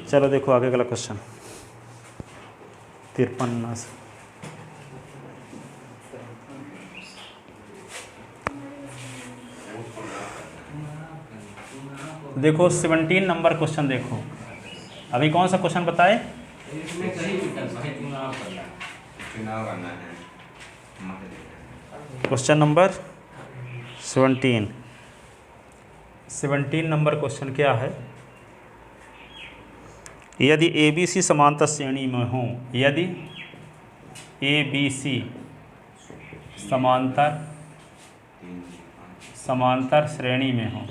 चलो देखो आगे अगला क्वेश्चन 53 से। देखो 17 नंबर क्वेश्चन देखो। अभी कौन सा क्वेश्चन बताए? क्वेश्चन नंबर 17 नंबर क्वेश्चन क्या है? यदि ABC समांतर श्रेणी में हो, यदि ABC समांतर श्रेणी में हो,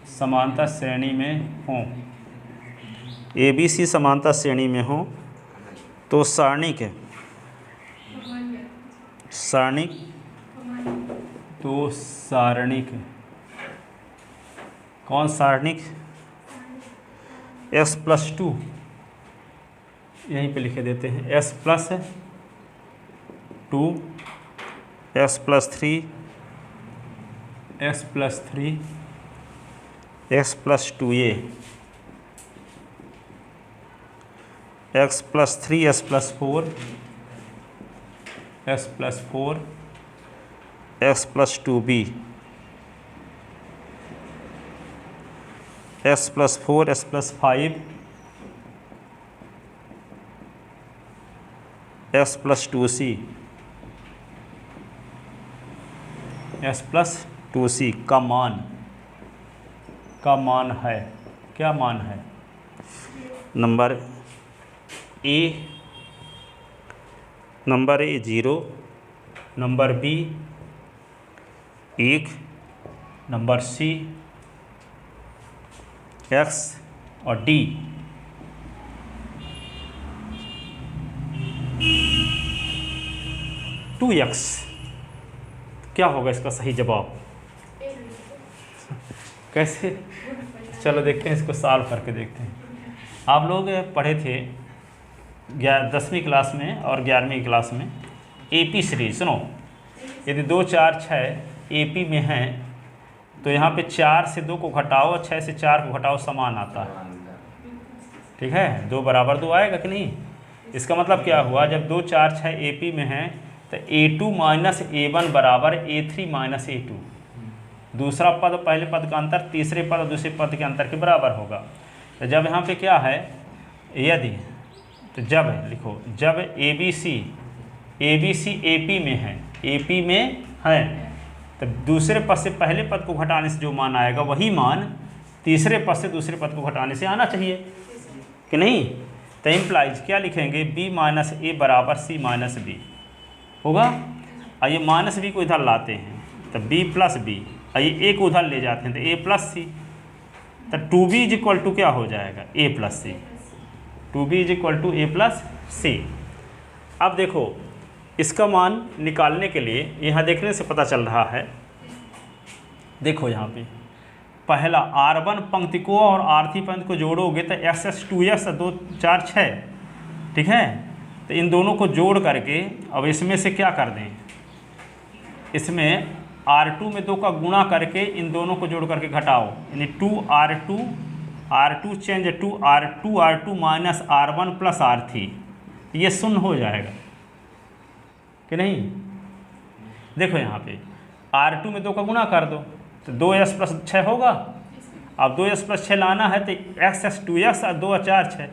समांतर श्रेणी में हो, ABC समांतर श्रेणी में हो तो सारणिक कौन सारणिक S+2 यहीं पे लिखे देते हैं S+2 S+3 S+2A X+3 S+4 X+2B S+4 S+5 S+2C S+2C का मान है, क्या मान है? Number A 0, number B 1, number C X और D 2X। क्या होगा इसका सही जवाब? कैसे? चलो देखते हैं, इसको सॉल्व करके देखते हैं। आप लोग पढ़े थे 10वीं क्लास में और 11वीं क्लास में AP सीरीज। सुनो, यदि 2, 4, 6 AP में हैं तो यहाँ पे 4 से 2 को घटाओ, 6 से 4 को घटाओ, समान आता है। ठीक है, 2 बराबर 2 आएगा कि नहीं? इसका मतलब क्या हुआ? जब 2, 4, 6 AP में हैं तो A2 माइनस A1 बराबर A3 माइनस A2। दूसरा पद पहले पद का अंतर तीसरे पद और दूसरे पद के अंतर के बराबर होगा। तो जब यहाँ पे क्या है, यदि तो जब लिखो, जब ABC AP में है, AP में है, तो दूसरे पद से पहले पद को घटाने से जो मान आएगा वही मान तीसरे पद से दूसरे पद को घटाने से आना चाहिए कि नहीं? तो इम्प्लाइज क्या लिखेंगे? B माइनस A बराबर C माइनस B होगा। और ये माइनस B को इधर लाते हैं तो B प्लस B, और ये A को उधर ले जाते हैं तो A प्लस C। तो 2B इज इक्वल टू क्या हो जाएगा? A plus C। 2B is equal to A plus C। अब देखो, इसका मान निकालने के लिए यहाँ देखने से पता चल रहा है। देखो यहाँ पे पहला R1 पंक्ति को और R3 पंक्ति को जोड़ोगे तो X 2X 2, 4, 6। ठीक है, तो इन दोनों को जोड़ करके अब इसमें से क्या कर दें? इसमें R2 में 2 का गुणा करके इन दोनों को जोड़ करके घटाओ, यानी 2R2 change to R2 minus R1 plus R3, ये शून्य हो जाएगा कि नहीं? देखो यहाँ पे R2 में 2 का गुणा कर दो तो 2S प्लस 6 होगा। अब 2S प्लस 6 लाना है तो X 2X और 2 और 4 6,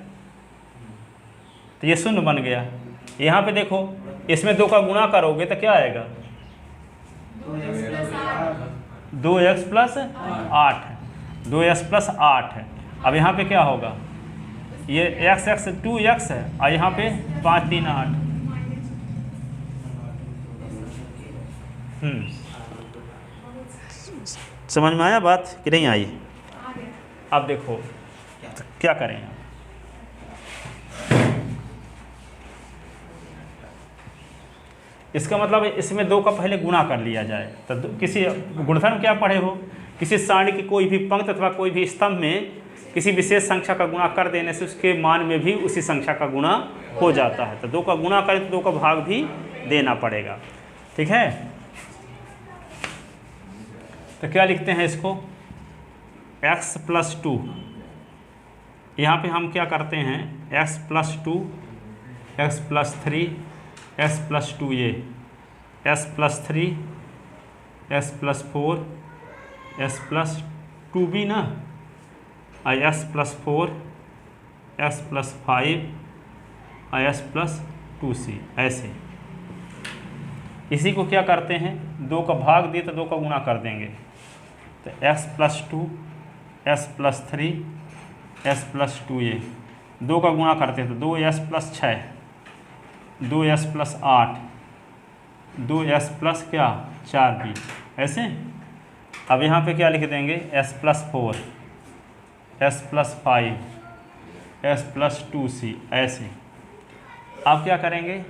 तो ये शून्य बन गया। यहाँ पे देखो, इसमें 2 का गुणा करोगे तो क्या आएगा? 2x प्लस 8, 2x प्लस 8 है। अब यहाँ पे क्या होगा? ये x 2x है और यहाँ पे 5, 3, 8। समझ में आया बात कि नहीं आई? अब देखो तो क्या करें? इसका मतलब इसमें 2 का पहले गुणा कर लिया जाए। तो किसी गुणधर्म क्या पढ़े हो? किसी सारणी की कोई भी पंक्ति अथवा कोई भी स्तंभ में किसी विशेष संख्या का गुणा कर देने से उसके मान में भी उसी संख्या का गुणा हो जाता है। तो 2 का गुणा करें तो 2 का भाग भी देना पड़ेगा। ठीक है, तो क्या लिखते हैं इसको? x प्लस 2 यहाँ पे हम क्या करते हैं, x+2, x+3, x+2a, s+3, s+4, s+2b ना, s+4, s+5, s+2c, ऐसे। इसी को क्या करते हैं, 2 का भाग दिए तो 2 का गुणा कर देंगे, तो s+2, s+3, s+2a, 2 का गुणा करते हैं तो 2s+6, 2s+8, 2s+ क्या 4b, ऐसे। अब यहाँ पे क्या लिख देंगे, s+4, s+5, s+2c, ऐसे। अब क्या करेंगे,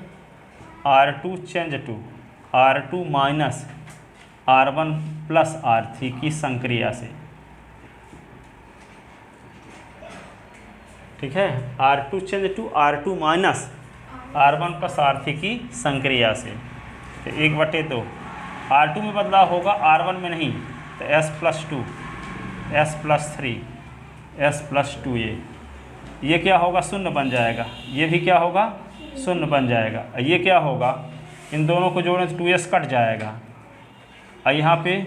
R2 change to R2 minus R1 plus R3 की संक्रिया से, ठीक है। R2 change to R2 minus R1 plus R3 की संक्रिया से, तो 1/2। R2 में बदलाव होगा, R1 में नहीं, तो s+2, s+3, s+2a, ये क्या होगा, शून्य बन जाएगा। ये भी क्या होगा, शून्य बन जाएगा। ये क्या होगा, इन दोनों को जोड़ें तो 2s कट जाएगा, और यहाँ पे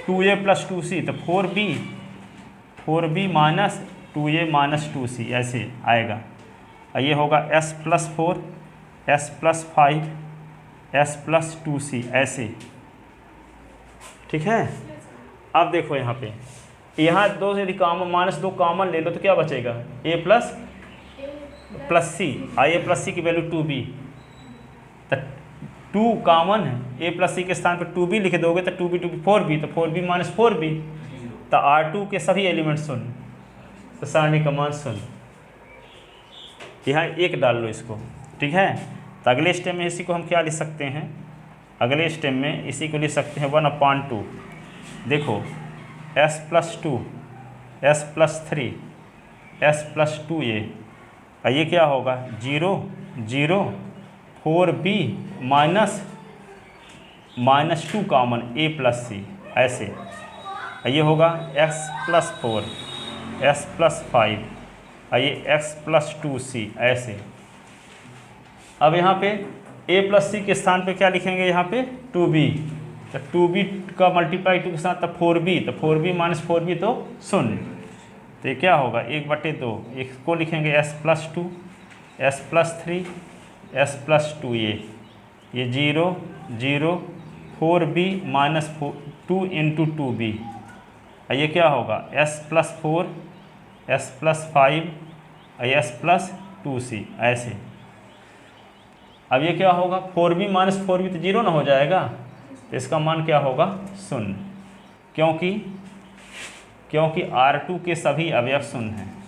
2a + 2c, तो 4b minus 2a minus 2c, ऐसे आएगा। और ये होगा s+4, s+5, s+2c, ऐसे, ठीक है। अब देखो यहाँ पे, यहाँ 2 से यदि -2 कॉमन ले लो तो क्या बचेगा, a + c, a + c की वैल्यू 2b, तो 2 कॉमन है, a + c के स्थान पर 2b लिख दोगे तो 2b 4b, तो 4b - 4b, तो R2 के सभी एलिमेंट शून्य, तो सारणी का मान शून्य। यहाँ 1 डाल लो इसको, ठीक है। तो अगले स्टेप में इसी को हम क्या लिख सकते हैं, अगले स्टेप में इसी को लिख सकते हैं 1/2। देखो s+2, s+3, s+2a, और ये क्या होगा, 0, 0, 4b minus 2 common a + c, ऐसे। ये होगा x+4, s+5, और ये x+2c, ऐसे। अब यहाँ पे a + c के स्थान पे क्या लिखेंगे, यहाँ पे 2b, तो 2b का मल्टीप्लाई 2 के साथ, तो 4b, तो 4b - 4b तो शून्य, तो ये क्या होगा, 1/2। इसको लिखेंगे s+2, s+3, s+2a, ये 0, 0, 4b - 2 × 2b, ये क्या होगा, s+4, s+5, s+2c, ऐसे। अब ये क्या होगा, 4b - 4b तो 0 ना हो जाएगा, तो इसका मान क्या होगा, शून्य, क्योंकि R2 के सभी अवयव शून्य हैं,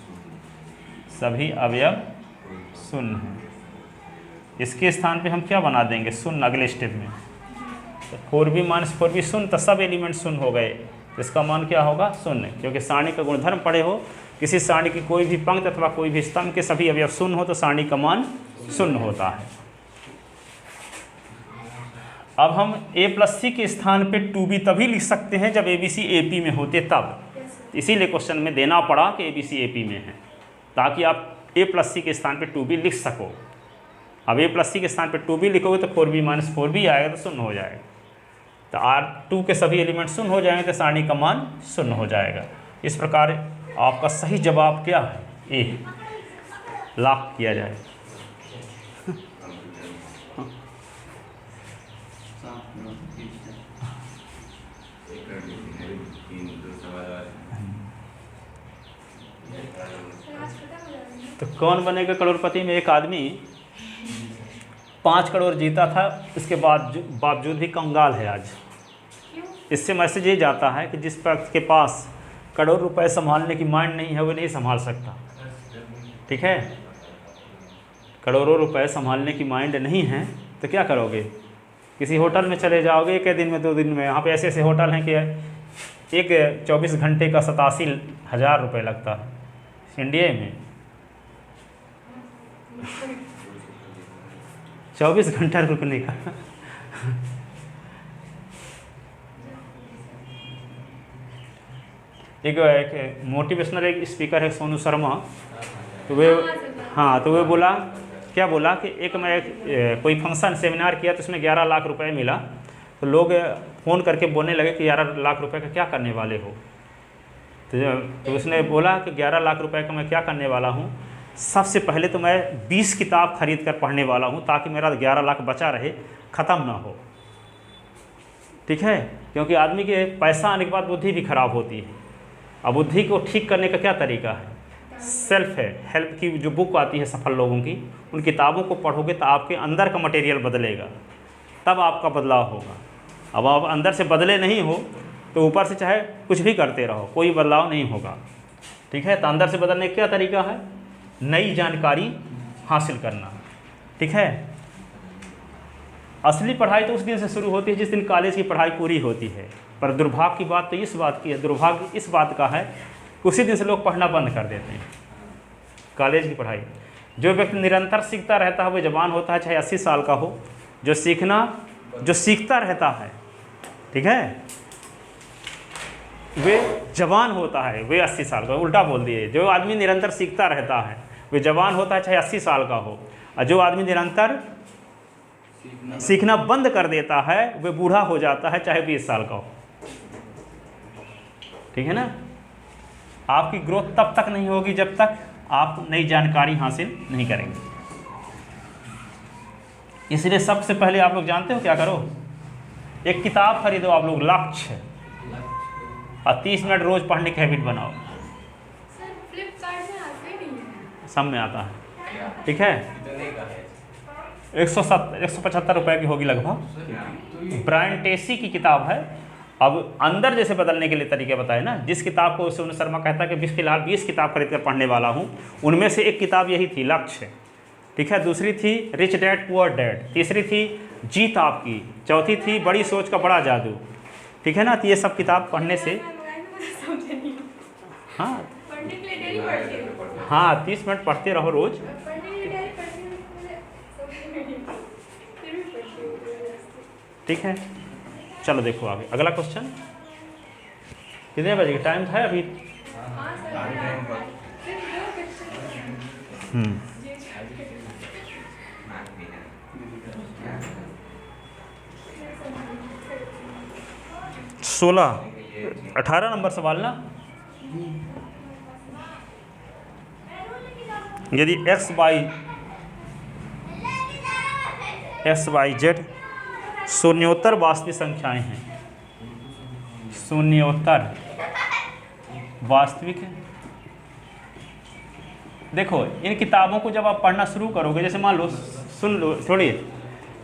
सभी अवयव शून्य हैं। इसके स्थान पे हम क्या बना देंगे, शून्य, अगले स्टेप में। तो 4b - 4b शून्य, तो सब एलिमेंट शून्य हो गए, इसका मान क्या होगा, शून्य, क्योंकि सारणी का गुणधर्म पढ़े हो, किसी सारणी की कोई भी पंक्ति अथवा कोई भी स्तंभ के सभी अवयव शून्य हो तो सारणी का मान शून्य होता है। अब हम a + c के स्थान पे 2b तभी लिख सकते हैं जब ABC AP में होते तब, इसीलिए क्वेश्चन में देना पड़ा कि ABC AP में है, ताकि आप a + c के स्थान पे 2b लिख सको। अब a + c के स्थान पे 2b लिखोगे तो 4b - 4b आएगा, तो शून्य हो जाएगा, तो R2 के सभी एलिमेंट शून्य हो जाएंगे, तो सारणी का मान शून्य हो जाएगा। इस प्रकार आपका सही जवाब क्या है, ए, लॉक किया जाए। तो कौन बनेगा करोड़पति में, एक आदमी 5 करोड़ जीता था, इसके बावजूद भी कंगाल है आज। इससे मैसेज ये जाता है कि जिस व्यक्ति के पास करोड़ रुपए संभालने की माइंड नहीं है वो नहीं संभाल सकता, ठीक है। करोड़ों रुपए संभालने की माइंड नहीं है तो क्या करोगे, किसी होटल में चले जाओगे, 1 दिन में 2 दिन में। यहाँ पे ऐसे ऐसे होटल हैं कि एक 24 घंटे का 87,000 रुपये लगता है इंडिया में। 24 घंटा रुकने का एक मोटिवेशनल एक स्पीकर है सोनू शर्मा, तो वे हाँ तो वे बोला, क्या बोला कि मैं कोई फंक्शन सेमिनार किया तो उसमें 11 लाख रुपए मिला, तो लोग फ़ोन करके बोलने लगे कि 11 लाख रुपए का क्या करने वाले हो। तो उसने बोला कि 11 लाख रुपए का मैं क्या करने वाला हूँ, सबसे पहले तो मैं 20 किताब खरीद कर पढ़ने वाला हूँ ताकि मेरा 11 लाख बचा रहे, ख़त्म ना हो। ठीक है, क्योंकि आदमी के पैसा आने के बाद बुद्धि भी खराब होती है। अब बुद्धि को ठीक करने का क्या तरीका है, सेल्फ है हेल्प की जो बुक आती है सफल लोगों की, उन किताबों को पढ़ोगे तो आपके अंदर का मटेरियल बदलेगा, तब आपका बदलाव होगा। अब आप अंदर से बदले नहीं हो तो ऊपर से चाहे कुछ भी करते रहो, कोई बदलाव नहीं होगा। ठीक है, तो अंदर से बदलने का क्या तरीका है, नई जानकारी हासिल करना। ठीक है, असली पढ़ाई तो उस दिन से शुरू होती है जिस दिन कॉलेज की पढ़ाई पूरी होती है। पर दुर्भाग्य की बात तो इस बात की है, दुर्भाग्य इस बात का है कि उसी दिन से लोग पढ़ना बंद कर देते हैं कॉलेज की पढ़ाई। जो व्यक्ति निरंतर सीखता रहता है वो जवान होता है, चाहे 80 साल का हो। जो सीखता रहता है, ठीक है, वे जवान होता है, वे 80 साल का। उल्टा बोल दिए, जो आदमी निरंतर सीखता रहता है वे जवान होता है, चाहे 80 साल का हो। और जो आदमी निरंतर सीखना बंद कर देता है वे बूढ़ा हो जाता है, चाहे 20 साल का हो। ठीक है ना, आपकी ग्रोथ तब तक नहीं होगी जब तक आप नई जानकारी हासिल नहीं करेंगे। इसलिए सबसे पहले आप लोग जानते हो क्या करो, एक किताब खरीदो आप लोग, लक्ष्य, और 30 मिनट रोज पढ़ने की हैबिट बनाओ। सर फ्लिपकार्ट में आते नहीं है, सब में आता है। ठीक है, 175 रुपए की होगी लगभग। ब्रायन टेसी की किताब है। अब अंदर जैसे बदलने के लिए तरीके बताए ना, जिस किताब को सोनू शर्मा कहता है कि फिलहाल 20 किताब खरीद कर पढ़ने वाला हूँ, उनमें से एक किताब यही थी, लक्ष्य। ठीक है, दूसरी थी रिच डैड पुअर डैड, तीसरी थी जीत आपकी, चौथी थी बड़ी सोच का बड़ा जादू। ठीक है ना, तो ये सब किताब पढ़ने से हाँ पढ़ने के लिए डेली पढ़ती हूँ। हाँ 30 मिनट पढ़ते रहो रोज। पढ़ने के लिए डेली पढ़ती हूँ, फिर भी पढ़ती हूँ। ठीक है, चलो देखो आगे अगला क्वेश्चन। कितने बजे टाइम था अभी? हाँ सर, सिर्फ 2 क्वेश्चन। 18 नंबर सवाल ना, यदि एक्स वाई जेड शून्योत्तर वास्तविक संख्याएं हैं, शून्योत्तर वास्तविक है। देखो इन किताबों को जब आप पढ़ना शुरू करोगे, जैसे मान लो, सुन लो,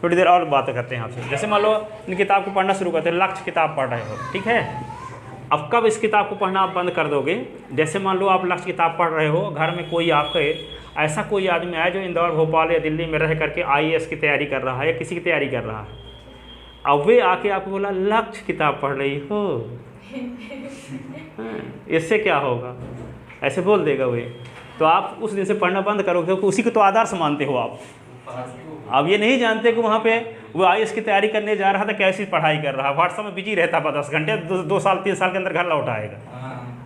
थोड़ी देर और बात करते हैं आपसे। जैसे मान लो इन किताब को पढ़ना शुरू करते हैं, लक्ष्य किताब पढ़ रहे हो, ठीक है। अब कब इस किताब को पढ़ना आप बंद कर दोगे? जैसे मान लो आप लक्ष्य किताब पढ़ रहे हो, घर में कोई आपके ऐसा कोई आदमी आया जो इंदौर, भोपाल या दिल्ली में रह करके IAS की तैयारी कर रहा है या किसी की तैयारी कर रहा है। अब वे आके आपको बोला लक्ष्य किताब पढ़ रही हो, इससे क्या होगा, ऐसे बोल देगा वे, तो आप उस दिन से पढ़ना बंद करोगे, क्योंकि उसी को तो आदर्श मानते हो आप। अब ये नहीं जानते कि वहाँ पे वो IAS की तैयारी करने जा रहा था, कैसी पढ़ाई कर रहा है, व्हाट्सएप में बिजी रहता है 10 घंटे, 2 साल 3 साल के अंदर घर लौट आएगा।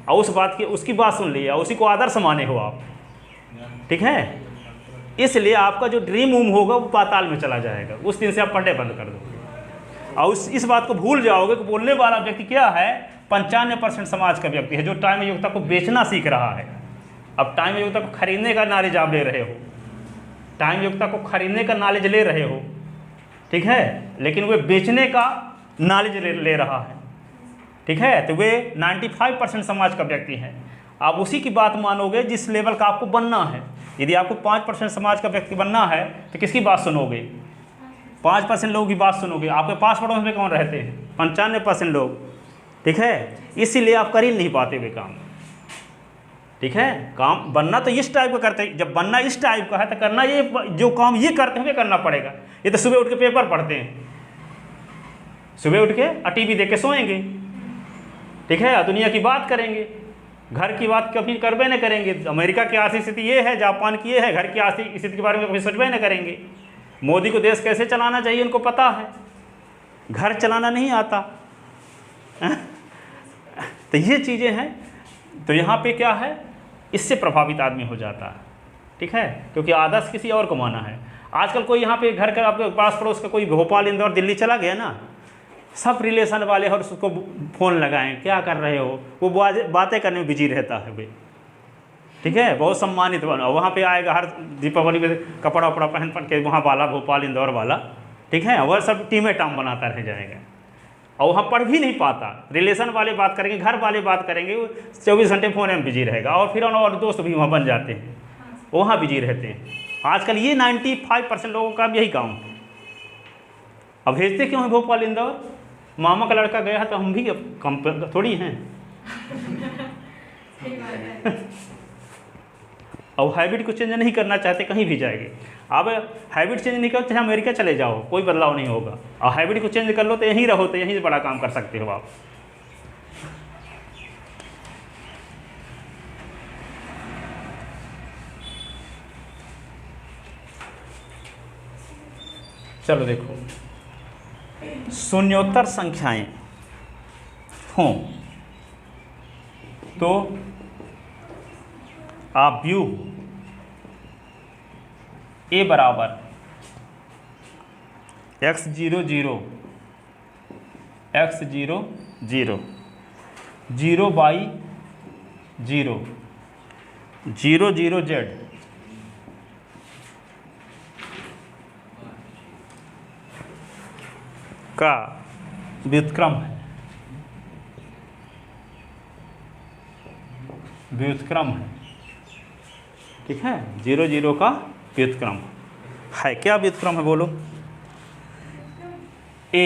और उसकी बात सुन ली, उसी को आदर्श माने हो आप। ठीक है, इसलिए आपका जो ड्रीम वूम होगा वो पाताल में चला जाएगा, उस दिन से आप पढ़ने बंद कर दोगे। और इस बात को भूल जाओगे कि बोलने वाला व्यक्ति क्या है, 95% समाज का व्यक्ति है जो टाइम योग्यता को बेचना सीख रहा है। अब टाइम योग्यता को खरीदने का नॉलेज आप ले रहे हो, टाइम योग्यता को खरीदने का नॉलेज ले रहे हो, ठीक है, लेकिन वे बेचने का नॉलेज ले रहा है। ठीक है, तो वे 95% समाज का व्यक्ति है। आप उसी की बात मानोगे जिस लेवल का आपको बनना है। यदि आपको 5% समाज का व्यक्ति बनना है तो किसकी बात सुनोगे? 5% लोगों की बात सुनोगे। आपके पास पड़ोस में कौन रहते हैं? 95% लोग। ठीक है, इसीलिए आप कर ही नहीं पाते वे काम। ठीक है, काम बनना तो इस टाइप का करते हैं, जब बनना इस टाइप का है तो करना ये, जो काम ये करते हुए करना पड़ेगा। ये तो सुबह उठ के पेपर पढ़ते हैं, सुबह उठ के TV देख के सोएंगे, ठीक है, दुनिया की बात करेंगे, घर की बात कभी करबे न करेंगे। अमेरिका की आर्थिक स्थिति ये है, जापान की ये है, घर की आर्थिक स्थिति के बारे में कभी सोचबे न करेंगे। मोदी को देश कैसे चलाना चाहिए उनको पता है, घर चलाना नहीं आता। तो ये चीज़ें हैं, तो यहाँ पे क्या है, इससे प्रभावित आदमी हो जाता है, ठीक है, क्योंकि आदर्श किसी और को माना है। आजकल कोई यहाँ पे घर का आपके पास पड़ोस का कोई भोपाल, इंदौर, दिल्ली चला गया ना, सब रिलेशन वाले और उसको फ़ोन लगाएं, क्या कर रहे हो, वो बातें करने में बिजी रहता है वे, ठीक है, बहुत सम्मानित बना। वहाँ पे आएगा हर दीपावली में कपड़ा वपड़ा पहन के वहाँ वाला, भोपाल इंदौर वाला, ठीक है, वह सब टीमें टाम बनाता रह जाएगा और वहाँ पढ़ भी नहीं पाता। रिलेशन वाले बात करेंगे, घर वाले बात करेंगे, वो 24 घंटे फ़ोन में बिजी रहेगा और फिर और दोस्त भी वहाँ बन जाते हैं, वहाँ बिजी रहते हैं। आजकल ये 95% लोगों का भी यही काम है। अब भेजते क्यों हैं भोपाल इंदौर, मामा का लड़का गया है तो हम भी अब कम थोड़ी हैं। अब हैबिट को चेंज नहीं करना चाहते, कहीं भी जाएंगे। अब हैबिट चेंज नहीं करो चाहे अमेरिका चले जाओ, कोई बदलाव नहीं होगा। और हैबिट को चेंज कर लो तो यहीं रहो, तो यहीं से बड़ा काम कर सकते हो आप। चलो देखो, शून्योत्तर संख्याएं हों तो आप व्यूह ए बराबर x0 0 x0 0 0 बाई 0 0 0 z का व्युत्क्रम है, व्युत्क्रम है, ठीक है, 0 0 का व्युत्क्रम है। क्या व्युत्क्रम है बोलो? ए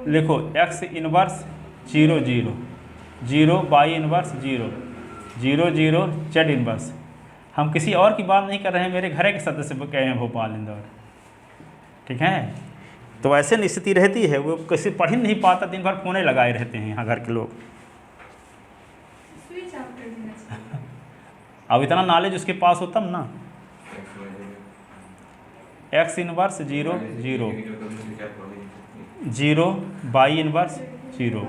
लिखो, x inverse 0 0 0 by inverse 0 0 0 z inverse. हम किसी और की बात नहीं कर रहे हैं, मेरे घर के सदस्य कह रहे हैं भोपाल इंदौर, ठीक है। तो ऐसे स्थिति रहती है, वो किसी पढ़ ही नहीं पाता, दिन भर फोने लगाए रहते हैं यहाँ घर के लोग। अब इतना नॉलेज उसके पास हो तब ना। x inverse 0 0 0 by inverse 0।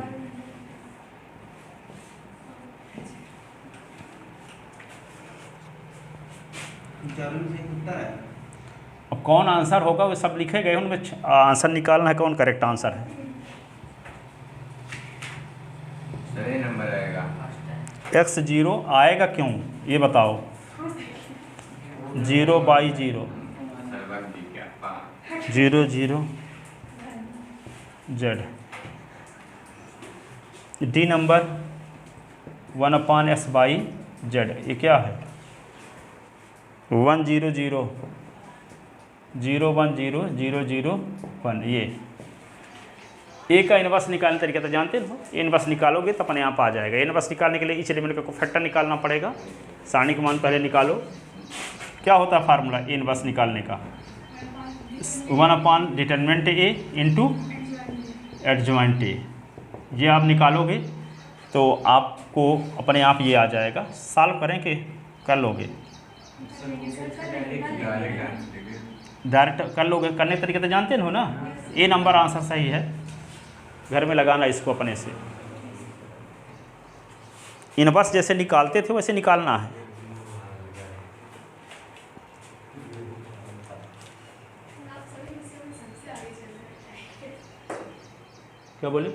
अब कौन आंसर होगा वो सब लिखे गए, उनमें आंसर निकालना है, कौन करेक्ट आंसर है। सही नंबर आएगा। x0 आएगा क्यों ये बताओ। 0 by 0 0 0 z। D number 1/s by z, ये क्या है 1 0 0 0 1 0 0 0 1। ये ए का इनवर्स निकालने तरीका तो जानते हो, इनवर्स निकालोगे तो अपने आप आ जाएगा। इनवर्स निकालने के लिए इस एलिमेंट का फैक्टर निकालना पड़ेगा, सारणी का मान पहले निकालो। क्या होता है फार्मूला इनवर्स निकालने का, 1 determinant A into adjoint A. ये आप निकालोगे तो आपको अपने आप ये आ जाएगा। सॉल्व करें कि कर लोगे, डायरेक्ट कर लोगे, करने के तरीके तो जानते हो ना। ए नंबर आंसर सही है, घर में लगाना इसको अपने से। इनवर्स जैसे निकालते थे वैसे निकालना है। क्या बोले?